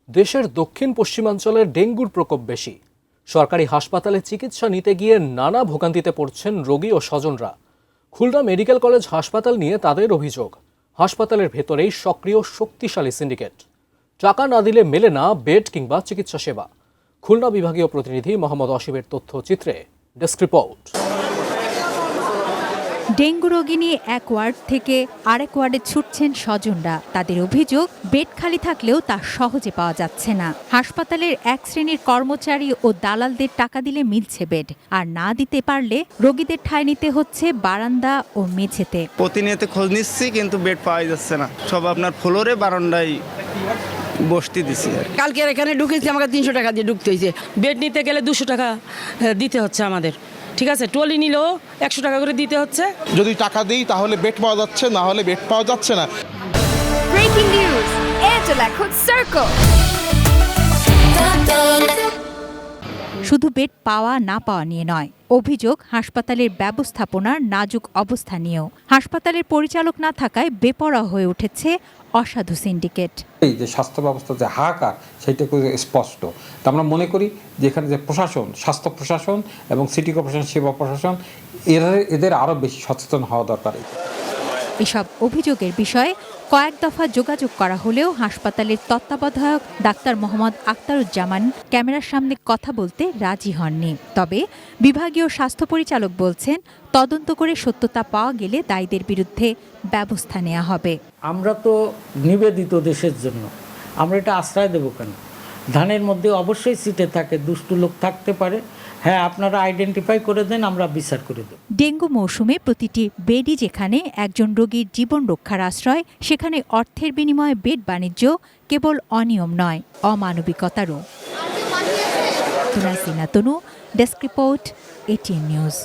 দেশের দক্ষিণ পশ্চিমাঞ্চলের ডেঙ্গুর প্রকোপ বেশি। সরকারি হাসপাতালে চিকিৎসা নিতে গিয়ে নানা ভোগান্তিতে পড়ছেন রোগী ও স্বজনরা। খুলনা মেডিকেল কলেজ হাসপাতাল নিয়ে তাদের অভিযোগ, হাসপাতালের ভেতরেই সক্রিয় শক্তিশালী সিন্ডিকেট। টাকা না দিলে মেলে না বেড কিংবা চিকিৎসা সেবা। খুলনা বিভাগীয় প্রতিনিধি মোহাম্মদ অসীমের তথ্যচিত্রে ডেস্ক রিপোর্ট। ডেঙ্গু রোগী নিয়ে এক ওয়ার্ড থেকে আরেক ওয়ার্ডে ছুটছেন স্বজনরা। তাদের অভিযোগ, বেড খালি থাকলেও তা সহজে পাওয়া যাচ্ছে না। হাসপাতালের এক শ্রেণীর কর্মচারী ও দালালদের টাকা দিলে মিলছে বেড, আর না দিতে পারলে রোগীদের ঠাঁই নিতে হচ্ছে বারান্দা ও মেঝেতে। প্রতিনিয়ত খোঁজ নিচ্ছি, কিন্তু বেড পাওয়া যাচ্ছে না। সব আপনার ফ্লোরে বারান্দায় বসতে দিছি। কালকে এখানে ঢুকেছি, আমাকে 300 টাকা দিয়ে ঢুকতে হয়েছে। বেড নিতে গেলে 200 টাকা দিতে হচ্ছে আমাদের। ঠিক আছে, ট্রলি নিলেও 100 টাকা করে দিতে হচ্ছে। যদি টাকা দিই তাহলে বেড পাওয়া যাচ্ছে, না হলে বেড পাওয়া যাচ্ছে না। ব্রেকিং নিউজ, এয়ারটেল এখন সার্কেল। শুধু বেড পাওয়া না পাওয়া নিয়ে নয়, অভিযোগ হাসপাতালের ব্যবস্থাপনার নাজুক অবস্থা নিয়েও। হাসপাতালের পরিচালক না থাকায় বেপরোয়া হয়ে উঠেছে অসাধু সিন্ডিকেট। এই যে স্বাস্থ্য ব্যবস্থা যে হাহাকার, সেটা স্পষ্ট। তা আমরা মনে করি যে এখানে যে প্রশাসন, স্বাস্থ্য প্রশাসন এবং সিটি কর্পোরেশন, সেবা প্রশাসন, এদের আরও বেশি সচেতন হওয়া দরকার। এসব অভিযোগের বিষয়ে কয়েক দফা যোগাযোগ করা হলেও হাসপাতালের তত্ত্বাবধায়ক ডাক্তার মোহাম্মদ আখতারুজ্জামান ক্যামেরার সামনে কথা বলতে রাজি হননি। তবে বিভাগীয় স্বাস্থ্য পরিচালক বলছেন, তদন্ত করে সত্যতা পাওয়া গেলে দায়ীদের বিরুদ্ধে ব্যবস্থা নেওয়া হবে। আমরা তো নিবেদিত দেশের জন্য, আমরা এটা আশ্রয় দেব কেন? ধানের মধ্যে অবশ্যই সিটে থাকে, দুষ্টু লোক থাকতে পারে। হ্যাঁ, আপনারা আইডেন্টিফাই করে দেন, আমরা বিচার করে দেব। ডেঙ্গু মৌসুমে প্রতিটি বেডই যেখানে একজন রোগীর জীবন রক্ষার আশ্রয়, সেখানে অর্থের বিনিময়ে বেড বাণিজ্য কেবল অনিয়ম নয়, অমানবিকতারও। তনু, ডেস্ক রিপোর্ট, এটিএন নিউজ।